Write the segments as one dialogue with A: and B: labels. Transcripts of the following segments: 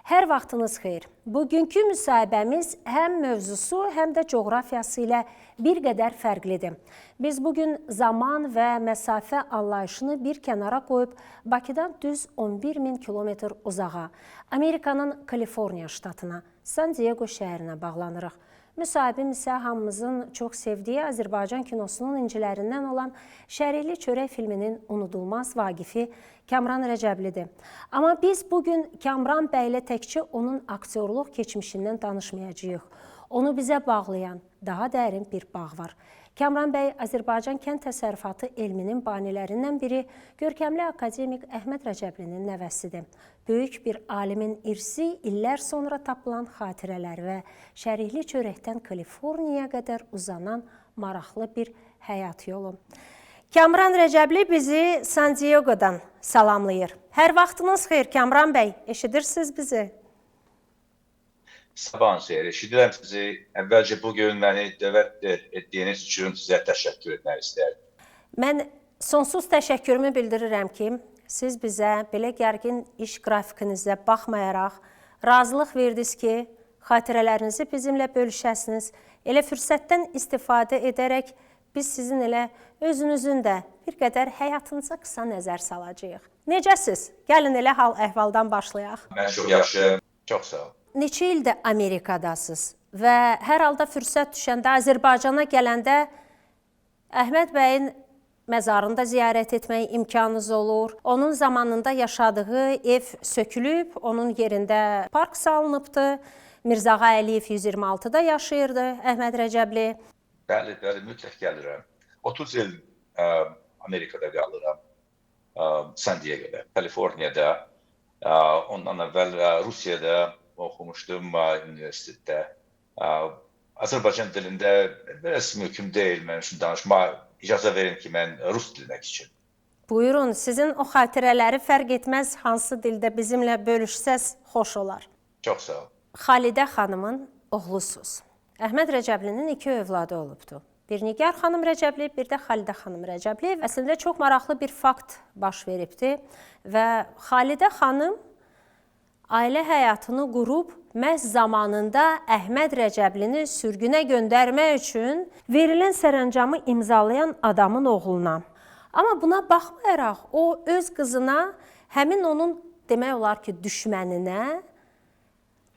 A: Hər vaxtınız xeyir. Bugünkü müsahibəmiz həm mövzusu, həm də coğrafiyası ilə bir qədər fərqlidir. Biz bugün zaman və məsafə anlayışını bir kənara qoyub Bakıdan düz 11 min kilometr uzağa, Amerikanın Kaliforniya ştatına, San Diego şəhərinə bağlanırıq. Müsahibim isə hamımızın çox sevdiyi Azərbaycan kinosunun incilərindən olan Şərikli Çörək filminin unudulmaz vaqifi Kamran Rəcəblidir. Amma biz bugün Kamran bəylə təkcə onun aktyorluq keçmişindən danışmayacağıq. Onu bizə bağlayan daha dərin bir bağ var. Kamran bəy Azərbaycan kənd təsərrüfatı elminin banilərindən biri, görkəmli akademik Əhməd Rəcəblinin nəvəsidir. Böyük bir alimin irsi illər sonra tapılan xatirələr və Şərikli Çörəkdən Kaliforniyaya qədər uzanan maraqlı bir həyat yolu. Kamran Rəcəbli bizi San Diego'dan salamlayır. Hər vaxtınız xeyir Kamran bəy, eşidirsiniz bizi?
B: Sabahın xeyir, eşidirəm sizi. Əvvəlcə bugün məni dəvət etdiyiniz üçün sizə təşəkkür etmək istərdim.
A: Mən sonsuz təşəkkürümü bildirirəm ki, siz bizə belə gərgin iş qrafikinizə baxmayaraq razılıq verdiniz ki, xatirələrinizi bizimlə bölüşəsiniz. Elə fürsətdən istifadə edərək biz sizin elə özünüzün də bir qədər həyatınıza qısa nəzər salacağıq. Necəsiz? Gəlin elə hal-əhvaldan başlayaq.
B: Mən çox yaxşıyam, çox sağ olun.
A: Neçə ildə Amerikadasınız və hər halda fürsət düşəndə Azərbaycana gələndə Əhməd bəyin məzarını da ziyarət etmək imkanınız olur. Onun zamanında yaşadığı ev sökülüb, onun yerində park salınıbdı. Mirzağa Əliyev 126-da yaşayırdı Əhməd Rəcəbli.
B: Bəli, mütləq gəlirəm. 30 il Amerikada qalıram, San Diego'da, Kaliforniyada, ondan əvvəl Rusiyada oxumuşdum üniversitetdə. Azərbaycan dilində biraz mümkün deyil mən üçün danışma. İcazə verin ki, mən Rus dilinə keçim.
A: Buyurun, sizin o xatirələri fərq etməz hansı dildə bizimlə bölüşsəz xoş olar.
B: Çox sağ olun.
A: Xalidə xanımın oğlusunuz. Əhməd Rəcəblinin 2 övladı olubdu. Bir Nigar xanım Rəcəbli, bir də Xalidə xanım Rəcəbli. Əslində çox maraqlı bir fakt baş veribdi və Xalidə xanım ailə həyatını qurub məhz zamanında Əhməd Rəcəblini sürgünə göndərmək üçün verilən sərəncamı imzalayan adamın oğluna. Amma buna baxmayaraq o öz qızına, həmin onun demək olar ki, düşməninə,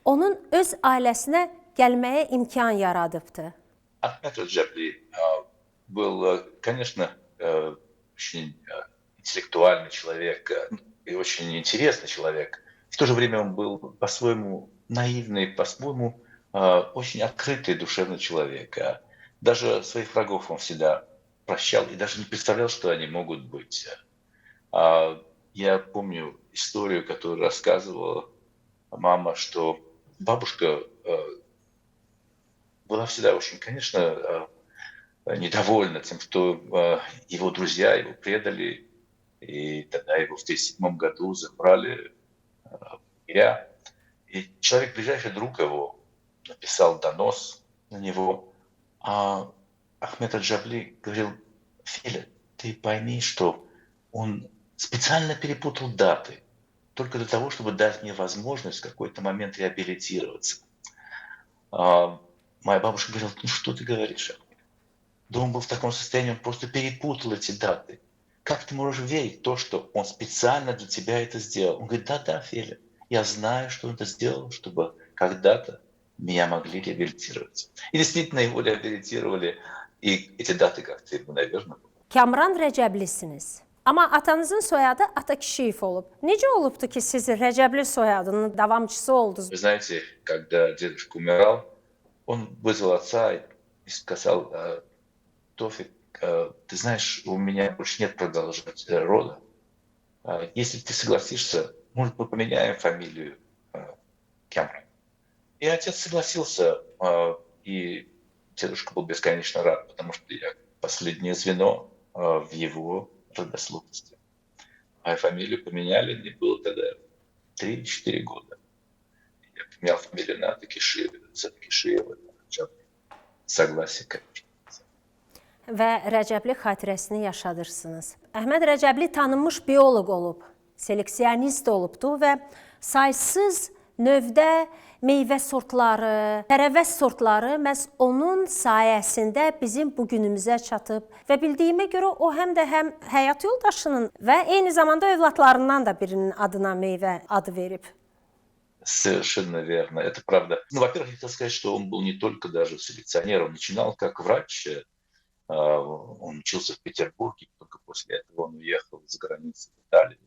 A: onun öz ailəsinə gəlməyə imkan yaradıbdı.
B: Əhməd Rəcəbli был, конечно, очень интеллектуальный человек и очень интересный человек. В то же время он был по-своему наивный, по-своему очень открытый, душевный человек. Даже своих врагов он всегда прощал и даже не представлял, что они могут быть. Я помню историю, которую рассказывала мама, что бабушка была всегда очень, конечно, недовольна тем, что его друзья его предали, и тогда его в 1937 году забрали. И человек, ближайший друг его, написал донос на него. А Ахмед Раджабли говорил: Филя, ты пойми, что он специально перепутал даты, только для того, чтобы дать мне возможность в какой-то момент реабилитироваться. Моя бабушка говорила: ну что ты говоришь? Да он был в таком состоянии, он просто перепутал эти даты. Как ты можешь верить в то, что он специально для тебя это сделал? Он говорит: да, Филя. Я знаю, что он это сделал, чтобы когда-то меня могли реабилитировать. И действительно его реабилитировали, и эти даты как-то ему, наверное...
A: Kamran Rəcəblisiniz. Amma atanızın soyadı Atakişiyev olub. Necə olubdu ki, siz Rəcəbli soyadının davamçısı oldunuz?
B: Вы знаете, когда дедушка умирал, он вызвал отца и сказал: Тофик, ты знаешь, у меня больше нет продолжать рода. Если ты согласишься, может, мы поменяем фамилию Камран. И отец согласился, и дедушка был бесконечно рад, потому что я последнее звено в его родословности. А фамилию поменяли, мне было тогда 3-4 года. Я поменял фамилию на Аtakişiyev, согласие, конечно.
A: Və Rəcəbli xatirəsini yaşadırsınız. Əhməd Rəcəbli tanınmış bioloq olub, seleksionist olubdu və saysız növdə meyvə sortları, tərəvəz sortları məhz onun sayəsində bizim bu günümüzə çatıb və bildiyimə görə o həm də həm həyat yoldaşının və eyni zamanda övladlarından da birinin adına meyvə adı verib.
B: Совершенно верно, это правда. Ну, во-первых, я хотел сказать, что он был не только даже селекционер, он начинал как врач, он учился в Петербурге, только после этого он уехал за границу в Италию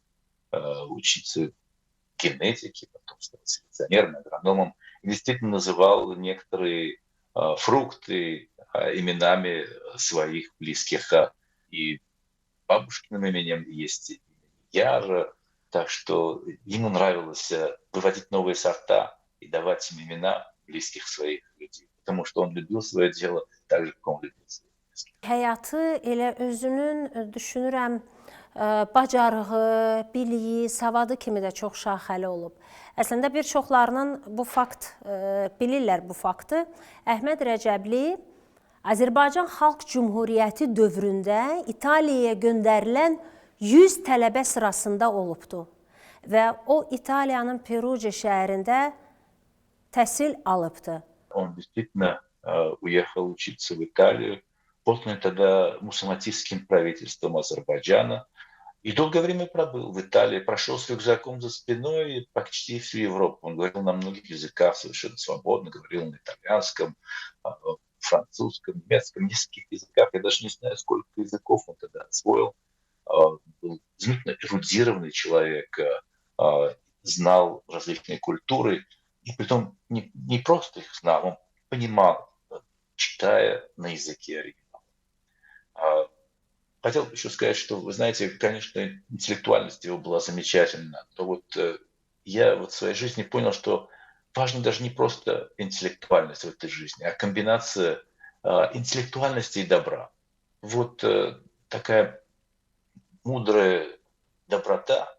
B: учиться генетике, потом стал селекционером, агрономом, и действительно называл некоторые фрукты именами своих близких. И бабушкиным именем есть имя Яра, так что ему нравилось выводить новые сорта и давать им имена близких своих людей, потому что он любил свое дело так же, как он любил своих близких.
A: Həyatı elə özünün düşünürəm bacarığı, biliyi, savadı kimi də çox şaxəli olub. Əslində bir çoxlarının bu fakt bilirlər bu faktı. Əhməd Rəcəbli Azərbaycan Xalq Cümhuriyyəti dövründə İtaliyaya göndərilən 100 tələbə sırasında olubdu və o İtaliyanın Perugia şəhərində təhsil alıbdı.
B: Он действительно уехал учиться в Италию, посланный тогда мусульманским правительством Азербайджана, и долгое время пробыл в Италии, прошел с рюкзаком за спиной почти всю Европу. Он говорил на многих языках совершенно свободно, говорил на итальянском, французском, немецком, нескольких языках. Я даже не знаю, сколько языков он тогда освоил. Был изумительно эрудированный человек, знал различные культуры, и притом не просто их знал, он понимал, читая на языке оригинала. Хотел еще сказать, что, вы знаете, конечно, интеллектуальность его была замечательна, но вот я в своей жизни понял, что важно даже не просто интеллектуальность в этой жизни, а комбинация интеллектуальности и добра. Вот такая мудрая доброта,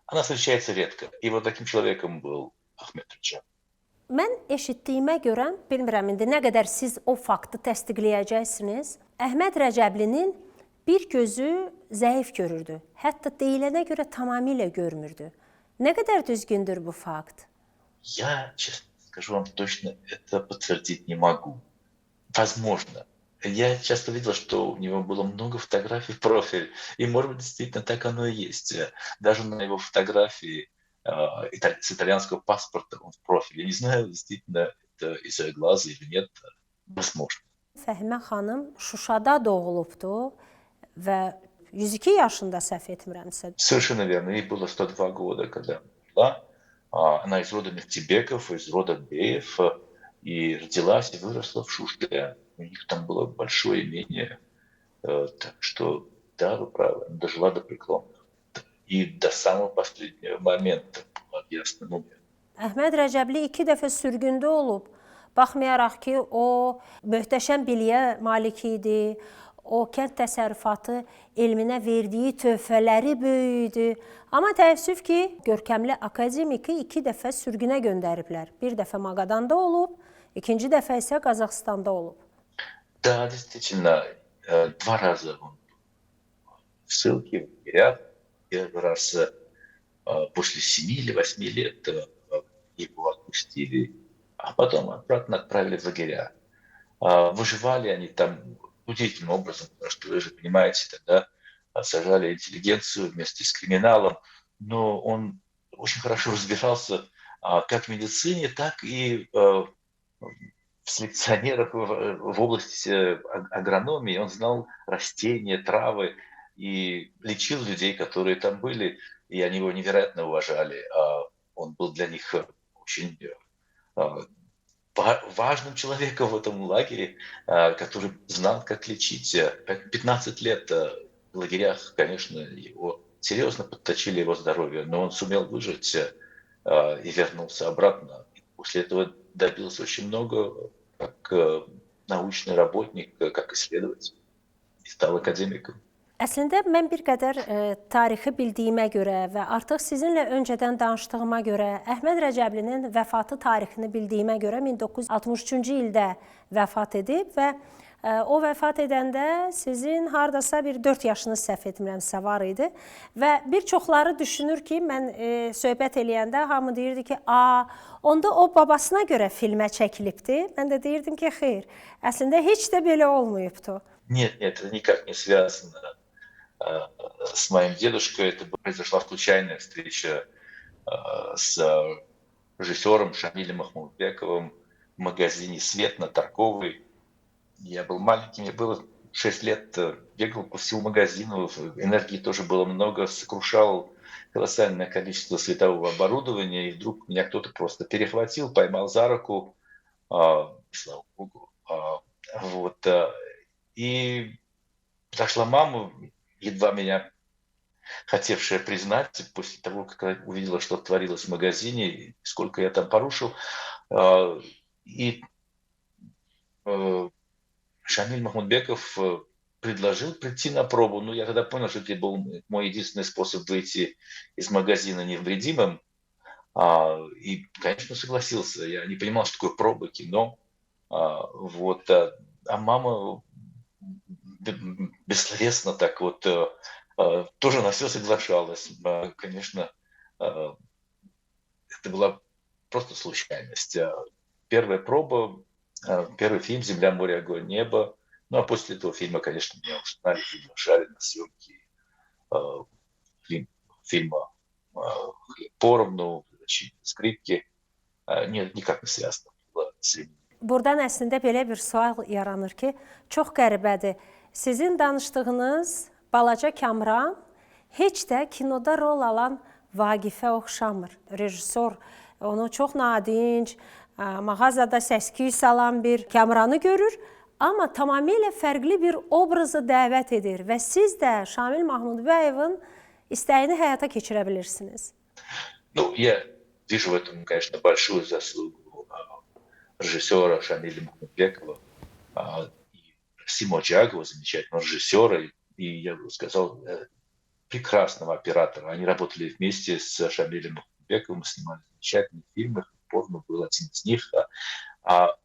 B: она встречается редко. И вот таким человеком был Ахмед Реджеб.
A: Mən eşitdiyimə görə, bilmirəm indi nə qədər siz o faktı təsdiqləyəcəksiniz. Əhməd Rəcəblinin bir gözü zəif görürdü. Hətta deyilənə görə tamamilə görmürdü. Nə qədər düzgündür bu fakt?
B: Я, честно скажу вам точно, это подтвердить не могу. Возможно. Я часто видел, что у него было много фотографий в профиль, и, может быть, действительно так оно и есть. Даже на его фотографии с итальянского паспорта он в профиле. Я не знаю, действительно, это из-за глаза или нет. Возможно.
A: Fəhimə xanım Şuşada doğulubdu və 102 yaşında səhv etmirəmsə.
B: Совершенно верно. Ей было 102 года, когда она умерла. Она из рода Мехтебеков, из рода Беев, и родилась и выросла в Шуше. У них там было большое имение. Так что, да, вы правы, она дожила до преклонных. И до самого последнего момента была в ясном уме.
A: Əhməd Rəcəbli 2 dəfə sürgündə olub. Baxmayaraq ki, o möhtəşəm biliyə malik idi. O kənd təsərrüfatı elminə verdiyi töhfələri böyük idi. Amma təəssüf ki, görkəmli akademiki 2 dəfə sürgünə göndəriblər. Bir dəfə Maqadanda olub, ikinci dəfə isə Qazaxstanda olub.
B: Да, действительно, 2 раза он был в ссылке, в лагерях. Первый раз после 7 или 8 лет его отпустили, а потом обратно отправили в лагеря. Выживали они там удивительным образом, потому что, вы же понимаете, тогда сажали интеллигенцию вместе с криминалом, но он очень хорошо разбирался как в медицине, так и в селекционерах в области агрономии. Он знал растения, травы и лечил людей, которые там были, и они его невероятно уважали. Он был для них очень важным человеком в этом лагере, который знал, как лечить. 15 лет в лагерях, конечно, его серьезно подточили его здоровье, но он сумел выжить и вернулся обратно. После этого добился очень много как научный работник, как исследователь, и стал академиком.
A: Əslində mən bir qədər tarixi bildiyimə görə və artıq sizinlə öncədən danışdığıma görə, Əhməd Rəcəblinin vəfatı tarixini bildiyimə görə 1963-cü ildə vəfat edib və O vəfat edəndə sizin hardasa bir 4 yaşınız səhv etmirəmsə var idi və bir çoxları düşünür ki, mən söhbət eləyəndə hamı deyirdi ki, onda o babasına görə filmə çəkilibdi. Mən də deyirdim ki, xeyr, əslində heç də belə olmayıbdı.
B: Нет, это никак не связано с моим дедушкой. Это произошла случайная встреча с режиссером Шамилем Махмудбековым в магазине «Свет» на Торговой. Я был маленький, мне было 6 лет, бегал по всему магазину, энергии тоже было много, сокрушал колоссальное количество светового оборудования, и вдруг меня кто-то просто перехватил, поймал за руку, слава богу, и подошла мама, едва меня хотевшая признать, после того, как она увидела, что творилось в магазине, сколько я там порушил. И Шамиль Махмудбеков предложил прийти на пробу. Но я тогда понял, что это был мой единственный способ выйти из магазина невредимым. И, конечно, согласился. Я не понимал, что такое проба, кино. А мама бессловесно так вот тоже на все соглашалась. Конечно, это была просто случайность. Первая проба, первый фильм «Земля, море, огонь, небо». Ну, а после этого фильма, конечно, меня уже знали, приглашали на съемки фильма «Поровну», «Скрипки». Нет, никак не связано было с временем.
A: Buradan əslində belə bir sual yaranır ki, çox qəribədir. Sizin danışdığınız balaca Kamran heç də kinoda rol alan Vaqifə oxşamır. Rejissor onu çox nadinc, mağazada səs-küy salan bir Kamranı görür, amma tamamilə fərqli bir obrazı dəvət edir və siz də Şamil Mahmudbəyevin istəyini həyata keçirə bilirsiniz.
B: Ну, я вижу в этом, конечно, большую заслугу режиссера Шамиля Махмудбекова и Симо Джагова, замечательного режиссера, и, я бы сказал, прекрасного оператора. Они работали вместе с Шамилем Махмудбековым, снимали замечательные фильмы, «Порно» был один из них.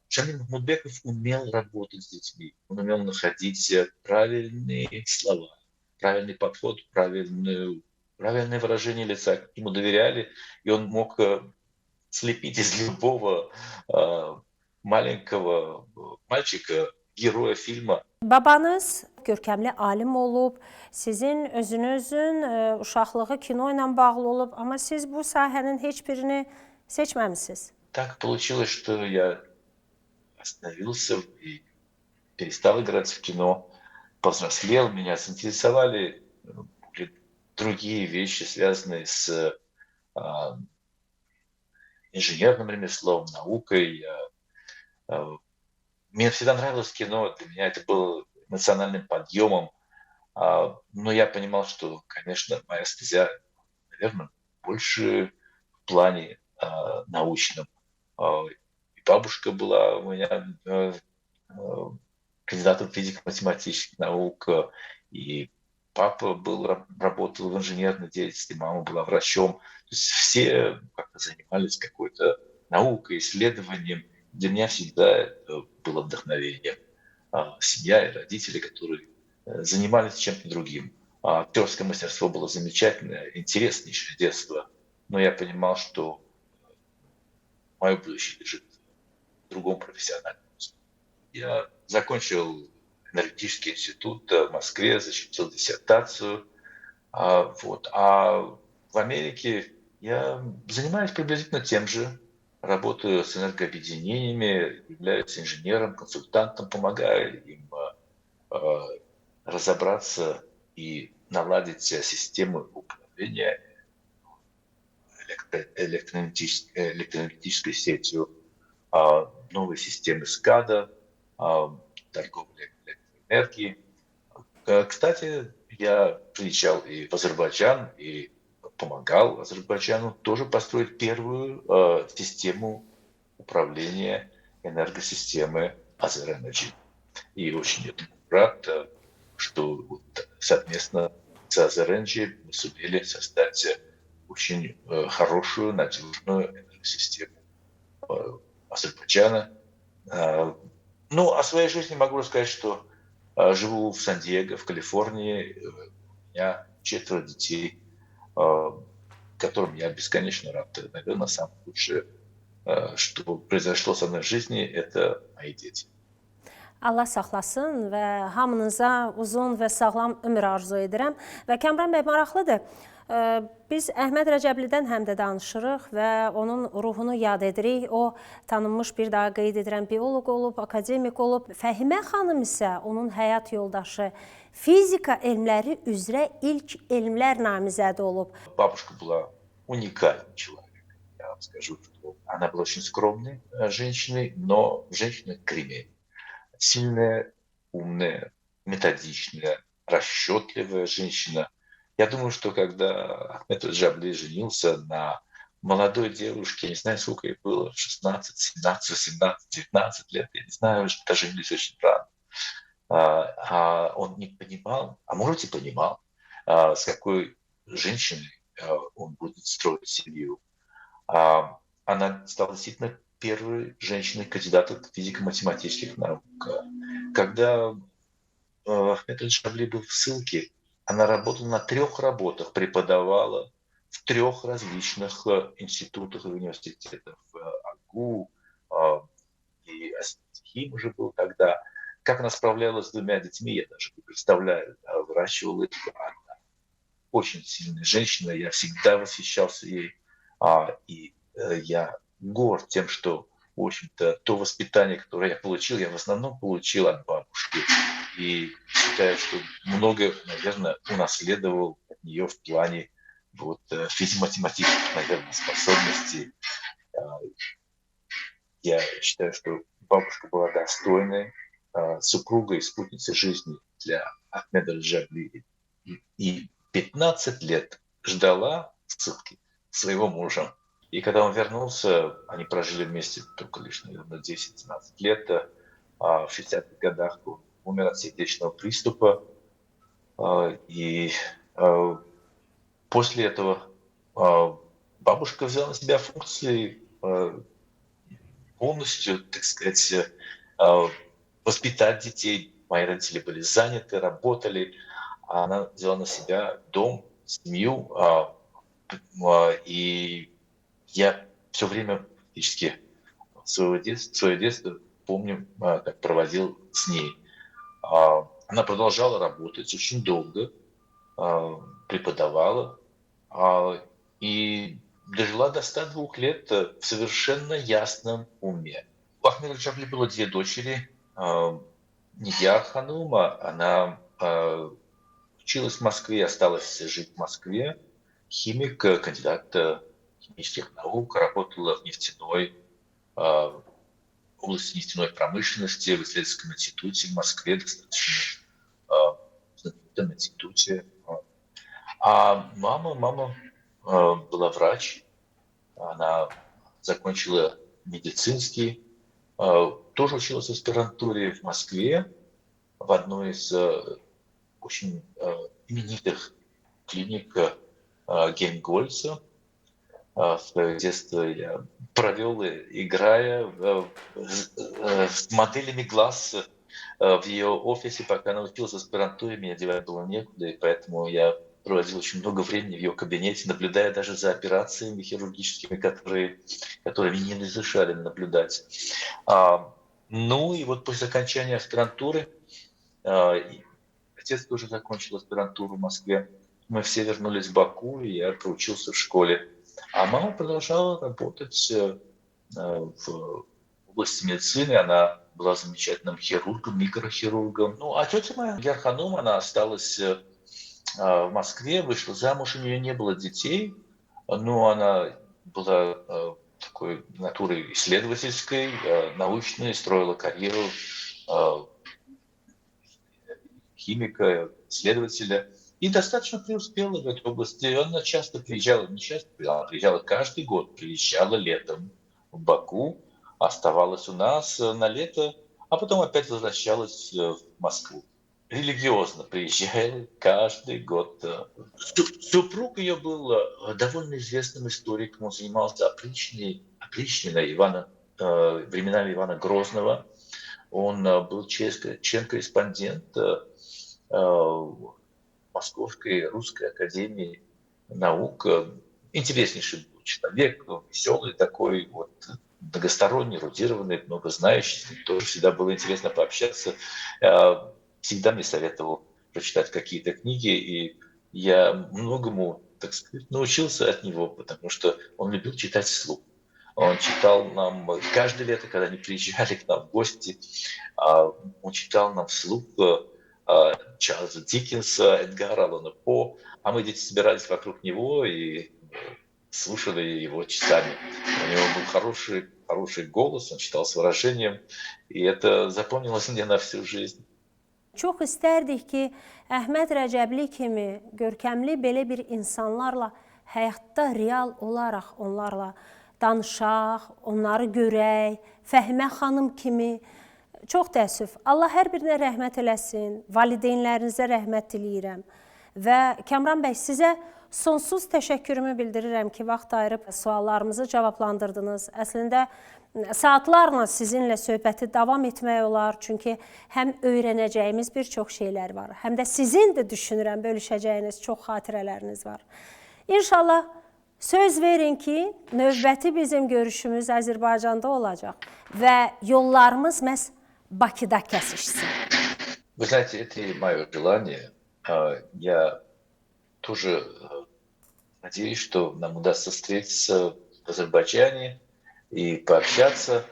B: Шамиль Махмудбеков умел работать с детьми, он умел находить правильные слова, правильный подход, правильное выражение лица. Ему доверяли, и он мог слепить из любого maленького mальчика героя filma.
A: Babanız görkəmli alim olub, sizin özünüzün uşaqlığı kino ilə bağlı olub, amma siz bu sahənin heç birini seçməmisiniz.
B: Так получилось, что я остановился и перестал играть в кино, повзрослел, меня заинтересовали другие вещи, связанные с инженерным ремеслом, наукой. Мне всегда нравилось кино, для меня это было эмоциональным подъемом, но я понимал, что, конечно, моя стезя, наверное, больше в плане научном. И бабушка была у меня кандидатом физико-математических наук, и папа работал в инженерной деятельности, мама была врачом. То есть все как-то занимались какой-то наукой, исследованием. Для меня всегда это было вдохновением. Семья и родители, которые занимались чем-то другим. Актерское мастерство было замечательное, интереснейшее детство. Но я понимал, что мое будущее лежит в другом профессиональном пути. Я закончил энергетический институт в Москве, защитил диссертацию. А в Америке я занимаюсь приблизительно тем же. Работаю с энергообъединениями, являюсь инженером, консультантом, помогаю им разобраться и наладить системы управления электроэнергетической сетью, новые системы СКАДА, торговли электроэнергии. Кстати, я приезжал и в Азербайджан, и помогал Азербайджану тоже построить первую систему управления энергосистемы Азереnergy. И очень рад, что совместно с Азереnergy мы сумели создать очень хорошую, надежную энергосистему Азербайджана. Ну, о своей жизни могу рассказать, что живу в Сан-Диего, в Калифорнии. У меня 4 детей, э, которым я бесконечно рад. Наверное, самое лучшее, что произошло со мной в жизни, это мои дети.
A: Allah saxlasın və hamınıza uzun və sağlam ömür arzu edirəm. Və Kəmran bəy, maraqlıdır. Biz Əhməd Rəcəblidən həm də danışırıq və onun ruhunu yad edirik. O tanınmış, bir daha qeyd edirəm, bioloq olub, akademik olub. Fəhimə xanım isə onun həyat yoldaşı, fizika elmləri üzrə ilk elmlər namizədi olub.
B: Бабушка была уникальный человек. Я вам скажу, что она была очень скромной женщиной, но женщина кремень. Сильная, умная, методичная, расчетливая женщина. Я думаю, что когда Ахмед Джабли женился на молодой девушке, я не знаю, сколько ей было, 16, 17, 18, 19 лет, я не знаю, что женились очень рано. Он не понимал, а может и понимал, с какой женщиной он будет строить семью. Она стала действительно первой женщиной-кандидатом физико-математических наук. Когда Ахмед Аль-Шабли был в ссылке, она работала на 3 работах, преподавала в 3 различных институтах и университетах. В АГУ и Астахим уже был тогда. Как она справлялась с 2 детьми, я даже не представляю. Выращивала их. Она очень сильная женщина, я всегда восхищался ей. Я горд тем, что, в общем-то, то воспитание, которое я получил, я в основном получил от бабушки. И считаю, что многое, наверное, унаследовал от нее в плане физико-математических, наверное, способностей. Я считаю, что бабушка была достойной супругой и спутницей жизни для Ахмеда Аль-Джабли. И 15 лет ждала ссылки своего мужа. И когда он вернулся, они прожили вместе только лишь, наверное, 10-12 лет. В 60-х годах он умер от сердечного приступа. И после этого бабушка взяла на себя функции полностью, так сказать, воспитать детей. Мои родители были заняты, работали. А она взяла на себя дом, семью. И я все время фактически свое детство помню, как проводил с ней. Она продолжала работать очень долго, преподавала и дожила до 102 лет в совершенно ясном уме. У Ахмеда Джабли было 2 дочери. Нидия Ханума, она училась в Москве, осталась жить в Москве. Химик, кандидат химических наук, работала в нефтяной области нефтяной промышленности в исследовательском институте в Москве, достаточно знаменитом институте. А мама была врач, она закончила медицинский, тоже училась в аспирантуре в Москве, в одной из очень именитых клиник Геймгольца. В детстве я провел, играя с моделями глаз в ее офисе, пока она училась в аспирантуре, мне девать было некуда, и поэтому я проводил очень много времени в ее кабинете, наблюдая даже за операциями хирургическими, которые мне не разрешали наблюдать. Ну и вот после окончания аспирантуры, отец тоже закончил аспирантуру в Москве, мы все вернулись в Баку, и я проучился в школе. А мама продолжала работать в области медицины. Она была замечательным хирургом, микрохирургом. Ну, а тетя моя, Герханум, она осталась в Москве, вышла замуж, у нее не было детей, но она была такой натурой исследовательской, научной, строила карьеру химика, исследователя. И достаточно преуспела в этой области. Она часто приезжала, не часто, она приезжала каждый год, приезжала летом в Баку, оставалась у нас на лето, а потом опять возвращалась в Москву. Религиозно приезжала каждый год. Супруг ее был довольно известным историком, он занимался опричниной временами Ивана Грозного. Он был член-корреспондент Московской Русской Академии Наук. Интереснейший был человек, веселый такой, вот, многосторонний, эрудированный, много знающий. С ним тоже всегда было интересно пообщаться. Всегда мне советовал прочитать какие-то книги, и я многому, так сказать, научился от него, потому что он любил читать вслух. Он читал нам каждое лето, когда они приезжали к нам в гости, он читал нам вслух Чарльза Диккенса, Эдгара Аллана По, а мы, дети, собирались вокруг него и слушали его часами. У него был хороший голос, он читал с выражением, и это запомнилось мне на всю жизнь.
A: Çox istərdik ki, Əhməd Rəcəbli kimi görkəmli belə bir insanlarla həyatda real olaraq onlarla danışaq, onları görək, Fəhimə xanım kimi. Çox təəssüf. Allah hər birinə rəhmət eləsin, valideynlərinizə rəhmət diləyirəm. Və Kamran bəy, sizə sonsuz təşəkkürümü bildirirəm ki, vaxt ayırıb suallarımızı cavablandırdınız. Əslində, saatlarla sizinlə söhbəti davam etmək olar. Çünki həm öyrənəcəyimiz bir çox şeylər var, həm də sizin də düşünürəm bölüşəcəyiniz çox xatirələriniz var. İnşallah söz verin ki, növbəti bizim görüşümüz Azərbaycanda olacaq və yollarımız məhz Bakıda kəsişsin.
B: Вы знаете, это и мое желание. Я тоже надеюсь, что нам удастся встретиться в Азербайджане и пообщаться.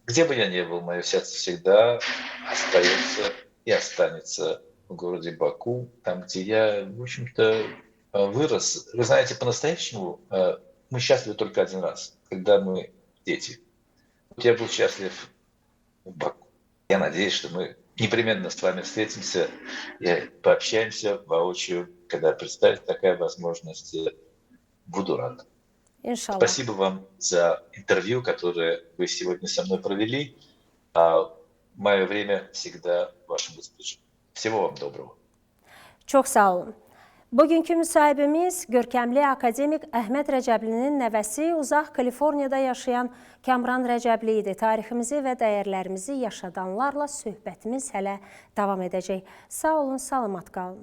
B: Где бы я ни был, мое сердце всегда остается и останется в городе Баку, там, где я, в общем-то, вырос. Вы знаете, по-настоящему мы счастливы только один раз, когда мы дети. Вот я был счастлив в Баку. Я надеюсь, что мы непременно с вами встретимся и пообщаемся воочию, когда представится такая возможность. Буду рад.
A: İnşallah.
B: Спасибо вам за интервью, которое вы сегодня со мной провели. Мое время всегда в вашем распоряжении. Всего вам доброго.
A: Çox sağ olun. Bugünkü müsahibimiz görkəmli akademik Əhməd Rəcəblinin nəvəsi, uzaq Kaliforniyada yaşayan Kamran Rəcəbli idi. Tariximizi və dəyərlərimizi yaşadanlarla söhbətimiz hələ davam edəcək. Sağ olun, salamat qalın.